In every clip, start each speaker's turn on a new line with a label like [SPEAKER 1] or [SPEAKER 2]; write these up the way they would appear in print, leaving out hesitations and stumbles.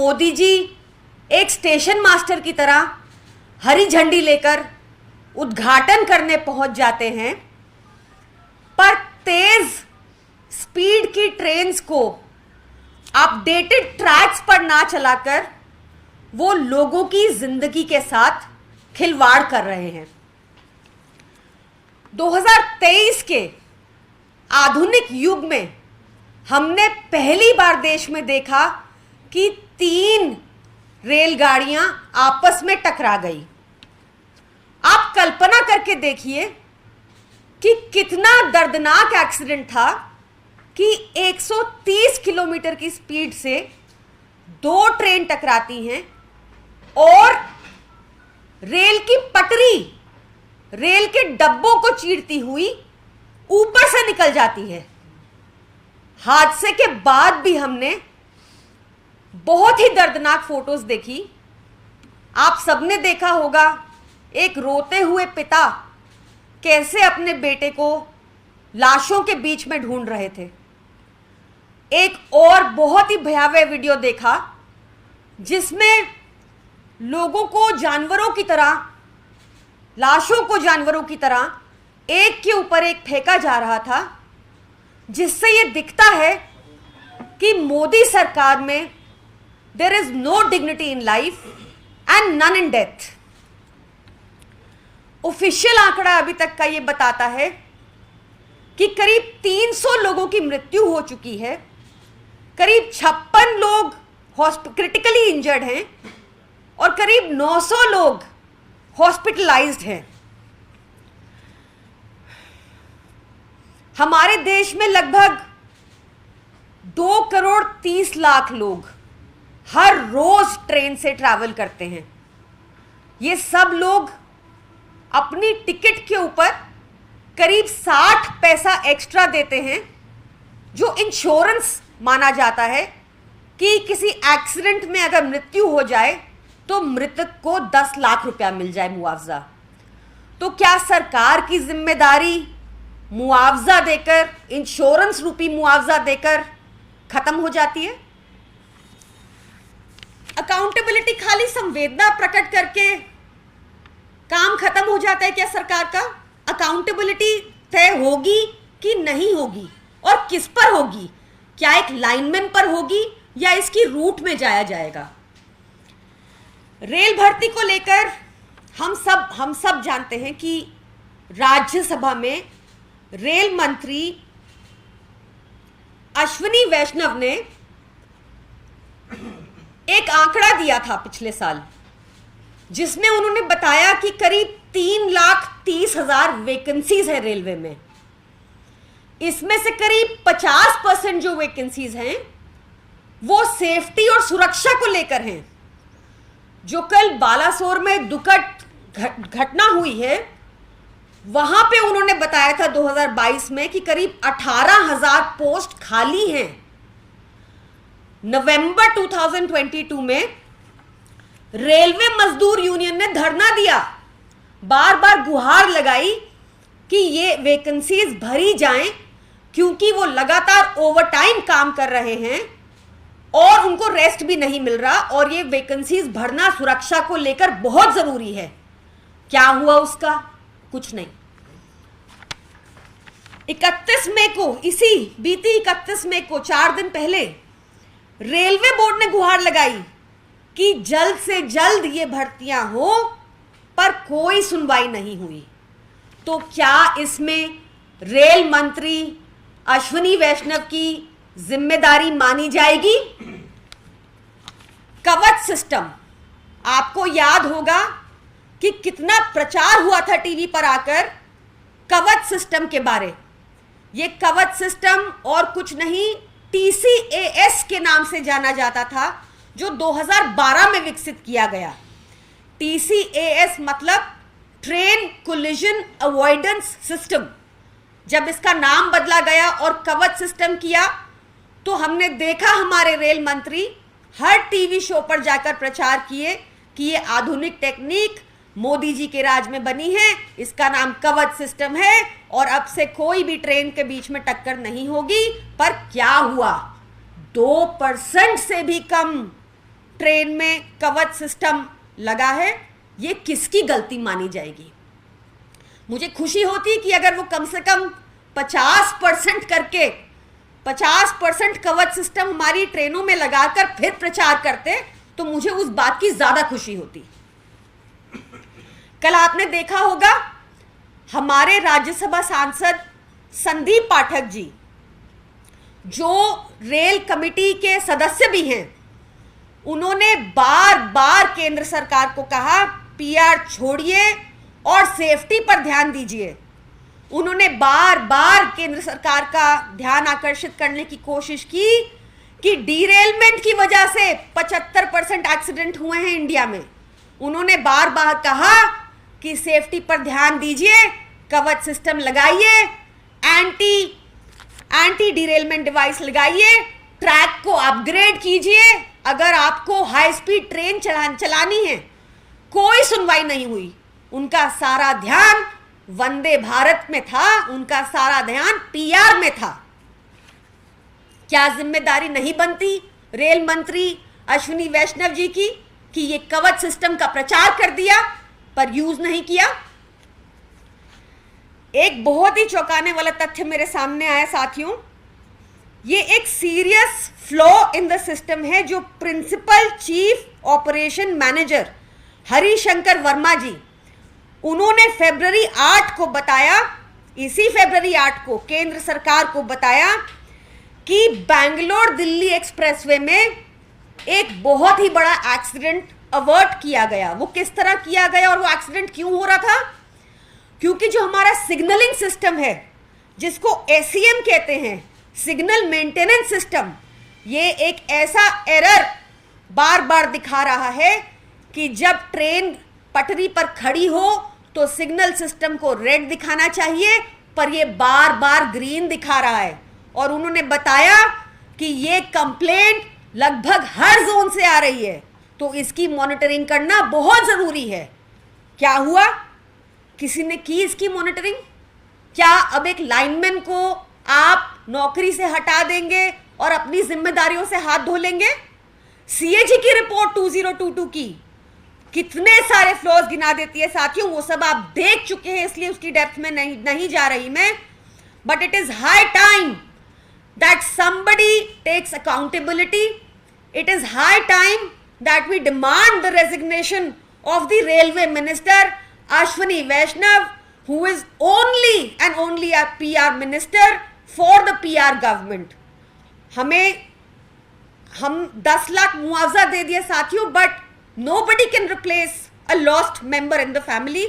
[SPEAKER 1] मोदी जी एक station master की तरह हरी झंडी लेकर उद्घाटन करने पहुंच जाते हैं, पर तेज स्पीड की ट्रेन्स को अपडेटेड ट्रैक्स पर ना चलाकर वो लोगों की जिंदगी के साथ खिलवाड़ कर रहे हैं। 2023 के आधुनिक युग में हमने पहली बार देश में देखा कि 3 रेलगाड़ियां आपस में टकरा गई। आप कल्पना करके देखिए कि कितना दर्दनाक एक्सीडेंट था कि 130 किलोमीटर की स्पीड से 2 ट्रेन टकराती हैं और रेल की पटरी रेल के डब्बों को चीरती हुई ऊपर से निकल जाती है। हादसे के बाद भी हमने बहुत ही दर्दनाक फोटोज देखी। आप सबने देखा होगा एक रोते हुए पिता कैसे अपने बेटे को लाशों के बीच में ढूंढ रहे थे। एक और बहुत ही भयावह वीडियो देखा जिसमें लोगों को जानवरों की तरह, लाशों को जानवरों की तरह एक के ऊपर एक फेंका जा रहा था, जिससे यह दिखता है कि मोदी सरकार में there is no dignity in life and none in death. Official आंकड़ा अभी तक का यह बताता है कि करीब 300 लोगों की मृत्यु हो चुकी है, करीब 56 लोग क्रिटिकली इंजर्ड हैं और करीब 900 लोग हॉस्पिटलाइज्ड हैं। हमारे देश में लगभग 2 करोड़ 30 लाख लोग हर रोज ट्रेन से ट्रैवल करते हैं। ये सब लोग अपनी टिकट के ऊपर करीब 60 पैसा एक्स्ट्रा देते हैं, जो इंश्योरेंस माना जाता है कि किसी एक्सीडेंट में अगर मृत्यु हो जाए तो मृतक को 10 लाख रुपया मिल जाए मुआवजा। तो क्या सरकार की जिम्मेदारी मुआवजा देकर, इंश्योरेंस रूपी मुआवजा देकर खत्म हो जाती है? अकाउंटेबिलिटी खाली संवेदना प्रकट करके काम खत्म हो जाता है क्या सरकार का? अकाउंटेबिलिटी तय होगी कि नहीं होगी और किस पर होगी? क्या एक लाइनमैन पर होगी या इसकी रूट में जाया जाएगा? रेल भर्ती को लेकर हम सब जानते हैं कि राज्यसभा में रेल मंत्री अश्विनी वैष्णव ने एक आंकड़ा दिया था पिछले साल, जिसमें उन्होंने बताया कि करीब 3,30,000 वैकेंसीज है रेलवे में। इसमें से करीब 50% जो वैकेंसीज हैं वो सेफ्टी और सुरक्षा को लेकर हैं। जो कल बालासोर में दुखद घटना हुई है, वहां पे उन्होंने बताया था 2022 में कि करीब 18,000 पोस्ट खाली हैं। नवंबर 2022 में रेलवे मजदूर यूनियन ने धरना दिया, बार बार गुहार लगाई कि ये वैकेंसीज भरी जाएं, क्योंकि वो लगातार ओवरटाइम काम कर रहे हैं और उनको रेस्ट भी नहीं मिल रहा, और ये वैकेंसीज भरना सुरक्षा को लेकर बहुत जरूरी है। क्या हुआ उसका? कुछ नहीं। 31 मई को, बीती 31 मई को, 4 दिन पहले रेलवे बोर्ड ने गुहार लगाई कि जल्द से जल्द ये भर्तियां हो, पर कोई सुनवाई नहीं हुई। तो क्या इसमें रेल मंत्री अश्विनी वैष्णव की जिम्मेदारी मानी जाएगी? कवच सिस्टम, आपको याद होगा कि कितना प्रचार हुआ था टीवी पर आकर कवच सिस्टम के बारे। ये कवच सिस्टम और कुछ नहीं, TCAS के नाम से जाना जाता था, जो 2012 में विकसित किया गया। TCAS मतलब ट्रेन कोलिजन अवॉइडेंस सिस्टम। जब इसका नाम बदला गया और कवच सिस्टम किया, तो हमने देखा हमारे रेल मंत्री हर टीवी शो पर जाकर प्रचार किए कि ये आधुनिक टेक्निक मोदी जी के राज में बनी है, इसका नाम कवच सिस्टम है और अब से कोई भी ट्रेन के बीच में टक्कर नहीं होगी। पर क्या हुआ? 2% से भी कम ट्रेन में कवच सिस्टम लगा है, ये किसकी गलती मानी जाएगी? मुझे खुशी होती कि अगर वो कम से कम 50% करके 50% कवच सिस्टम हमारी ट्रेनों में लगाकर फिर प्रचार करते तो मुझे उस बात की ज्यादा खुशी होती। कल आपने देखा होगा हमारे राज्यसभा सांसद संदीप पाठक जी, जो रेल कमेटी के सदस्य भी हैं, उन्होंने बार बार केंद्र सरकार को कहा पीआर छोड़िए और सेफ्टी पर ध्यान दीजिए। उन्होंने बार बार केंद्र सरकार का ध्यान आकर्षित करने की कोशिश की कि डीरेलमेंट की वजह से 75% एक्सीडेंट हुए हैं इंडिया में। उन्होंने बार बार कहा कि सेफ्टी पर ध्यान दीजिए, कवच सिस्टम लगाइए, एंटी डीरेलमेंट डिवाइस लगाइए, ट्रैक को अपग्रेड कीजिए। अगर आपको हाई स्पीड ट्रेन चलानी है, कोई सुनवाई नहीं हुई। उनका सारा ध्यान वंदे भारत में था, उनका सारा ध्यान पीआर में था। क्या जिम्मेदारी नहीं बनती रेल मंत्री अश्विनी वैष्णव जी की कि ये कवच सिस्टम का प्रचार कर दिया पर यूज नहीं किया? एक बहुत ही चौंकाने वाला तथ्य मेरे सामने आया साथियों। ये एक serious flaw in the system है जो principal chief operation manager Harishankar Verma ji, उन्होंने फरवरी 8 को बताया, इसी फरवरी 8 को केंद्र सरकार को बताया कि बैंगलोर दिल्ली एक्सप्रेसवे में एक बहुत ही बड़ा एक्सीडेंट अवर्ट किया गया। वो किस तरह किया गया और वो एक्सीडेंट क्यों हो रहा था? क्योंकि जो हमारा सिग्नलिंग सिस्टम है, जिसको एसीएम कहते हैं, सिग्नल मेंटेनेंस सिस्टम, ये एक ऐसा एरर बार बार दिखा रहा है कि जब ट्रेन पटरी पर खड़ी हो तो सिग्नल सिस्टम को रेड दिखाना चाहिए, पर ये बार बार ग्रीन दिखा रहा है। और उन्होंने बताया कि ये कंप्लेंट लगभग हर जोन से आ रही है, तो इसकी मॉनिटरिंग करना बहुत जरूरी है। क्या हुआ? किसी ने की इसकी मॉनिटरिंग? क्या अब एक लाइनमैन को आप नौकरी से हटा देंगे और अपनी जिम्मेदारियों से हाथ धो लेंगे? सीएजी की रिपोर्ट 2022 की कितने सारे फ्लॉज गिना देती है साथियों, वो सब आप देख चुके हैं, इसलिए उसकी डेप्थ में नहीं जा रही मैं। But it is high time that somebody takes accountability. It is high time that we demand the resignation of the railway minister Ashwini Vaishnav, who is only a PR minister for the PR government. हम 10 लाख मुआवजा दे दिए साथियों, but nobody can replace a lost member in the family.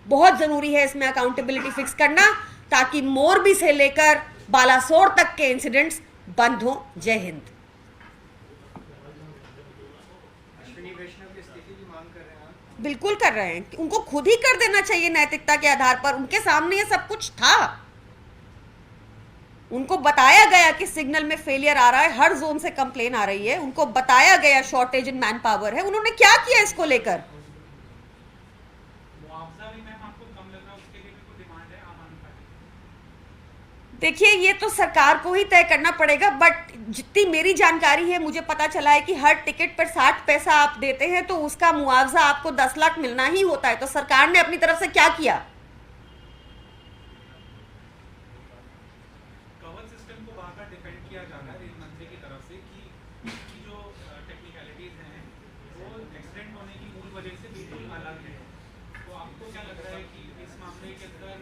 [SPEAKER 1] बहुत जरूरी है इसमें accountability fix करना, ताकि मोरबी से लेकर बालासोर तक के इंसिडेंट्स बंद हो। जय हिंद। बिल्कुल कर रहे हैं, उनको खुद ही कर देना चाहिए नैतिकता के आधार पर। उनके सामने ये सब कुछ था, उनको बताया गया कि सिग्नल में फेलियर आ रहा है, हर जोन से कंप्लेन आ रही है, उनको बताया गया शॉर्टेज इन मैन पावर है। उन्होंने क्या किया इसको लेकर? देखिए, ये तो सरकार को ही तय करना पड़ेगा, बट जितनी मेरी जानकारी है, मुझे पता चला है कि हर टिकट पर 60 पैसा आप देते हैं तो उसका मुआवजा आपको 10 लाख मिलना ही होता है। तो सरकार ने अपनी तरफ से क्या किया?
[SPEAKER 2] कवच सिस्टम को बार-बार डिफेंड किया जा रहा है रेल मंत्री की तरफ से कि जो टेक्निकलिटीज हैं वो एक्सीडेंट होने की मूल वजह से बिल्कुल अलग है। तो आपको क्या लग रहा है कि इस मामले के अंदर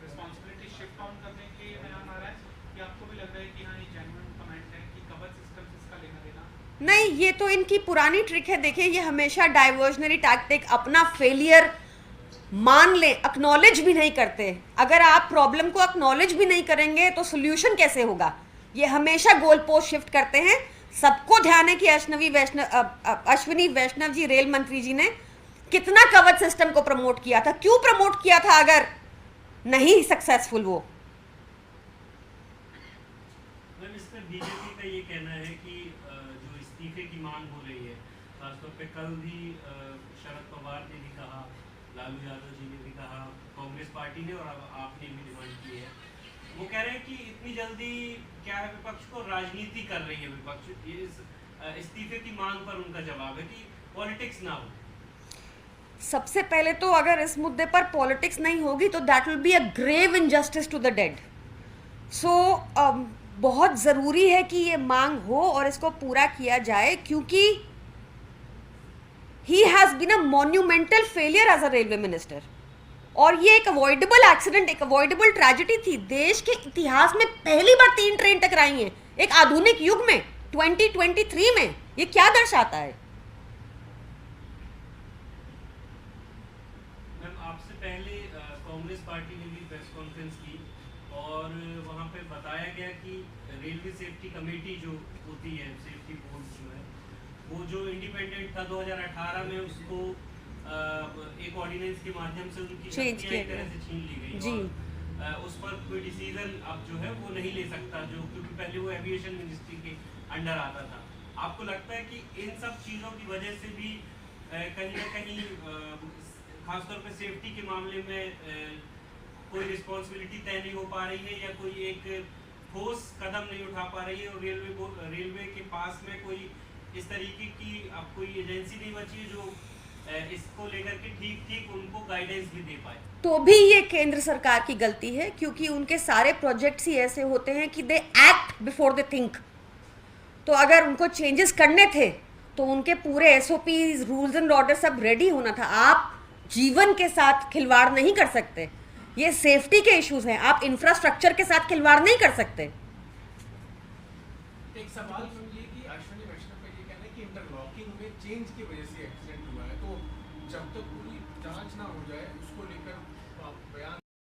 [SPEAKER 2] रिस्पांसिबिलिटी शिफ्ट ऑन करने के बयान आ रहा है, कि आपको भी लग रहा है कि हाँ, ये जेन्युइन कमेंट है कि कवच सिस्टम से इसका लेना देना?
[SPEAKER 1] नहीं, ये तो इनकी पुरानी ट्रिक है। देखिए, ये हमेशा डाइवर्जनरी टैक्टिक, अपना फेलियर मान ले, एक्नॉलेज भी नहीं करते। अगर आप प्रॉब्लम को एक्नॉलेज भी नहीं करेंगे तो सोल्यूशन कैसे होगा? ये हमेशा गोल पोस्ट शिफ्ट करते हैं। सबको ध्यान है कि अश्विनी वैष्णव जी, रेल मंत्री जी ने कितना कवच सिस्टम को प्रमोट किया था। क्यों प्रमोट किया था अगर नहीं सक्सेसफुल वो?
[SPEAKER 3] इसमें बीजेपी का ये कहना है कि जो इस्तीफे की मांग हो रही है, खासतौर पे कल भी शरद पवार ने भी कहा, लालू यादव जी ने भी कहा, कांग्रेस पार्टी ने, और अब आपने भी डिमांड की है। वो कह रहे हैं कि इतनी जल्दी क्या है, विपक्ष को राजनीति कर रही है विपक्ष, इस्तीफे की मांग पर उनका जवाब है कि पॉलिटिक्स ना हो।
[SPEAKER 1] सबसे पहले तो अगर इस मुद्दे पर पॉलिटिक्स नहीं होगी तो that will be a grave injustice to the dead. So बहुत ज़रूरी है कि ये मांग हो और इसको पूरा किया जाए, क्योंकि he has been a monumental failure as a railway minister. और ये एक अवॉइडेबल एक्सीडेंट, एक अवॉइडेबल ट्रेजेडी थी। देश के इतिहास में पहली बार 3 ट्रेन टकराई हैं एक आधुनिक युग में, 2023 में। ये क्या दर्शाता है?
[SPEAKER 3] मैम, आपसे पहले कांग्रेस पार्टी ने भी प्रेस कॉन्फ्रेंस की और वहाँ पे बताया गया कि रेलवे सेफ्टी कमेटी जो होती है, सेफ्टी बोर्ड जो है, वो जो इंडिपेंडेंट था 2018 में उसको एक ऑर्डिनेंस के माध्यम से उनकी
[SPEAKER 1] Change
[SPEAKER 3] शक्तियां
[SPEAKER 1] किया
[SPEAKER 3] एक तरह
[SPEAKER 1] गया।
[SPEAKER 3] से छीन ली गई
[SPEAKER 1] जी।
[SPEAKER 3] और उस पर कोई डिसीजन अब जो है वो नहीं ले सकता, जो क्योंकि पहले वो एविएशन मिनिस्ट्री के अंडर आता था। आपको लगता है कि इन सब चीज़ों की वजह से भी कहीं ना कहीं खासतौर पे सेफ्टी के मामले में कोई रिस्पॉन्सिबिलिटी तय नहीं हो पा रही है या कोई एक ठोस कदम नहीं उठा पा रही है, और रेलवे के पास में कोई इस तरीके की अब कोई एजेंसी नहीं बची है जो इसको लेकर के ठीक उनको गाइडेंस भी दे पाए?
[SPEAKER 1] तो भी ये केंद्र सरकार की गलती है, क्योंकि उनके सारे प्रोजेक्ट्स ही ऐसे होते हैं कि they act before they think. तो अगर उनको चेंजेस करने थे तो उनके पूरे एसओपीज, रूल्स एंड ऑर्डर सब रेडी होना था। आप जीवन के साथ खिलवाड़ नहीं कर सकते, ये सेफ्टी के इश्यूज हैं। आप इंफ्रास्ट्रक्चर के साथ खिलवाड़ नहीं कर सकते।
[SPEAKER 4] एक सवाल समझिए कि अश्विनी वैष्णव का ये कहना है कि इंटरलॉकिंग में चेंज की वजह से एक्सीडेंट हुआ है, तो जब तक पूरी जांच ना हो जाए उसको लेकर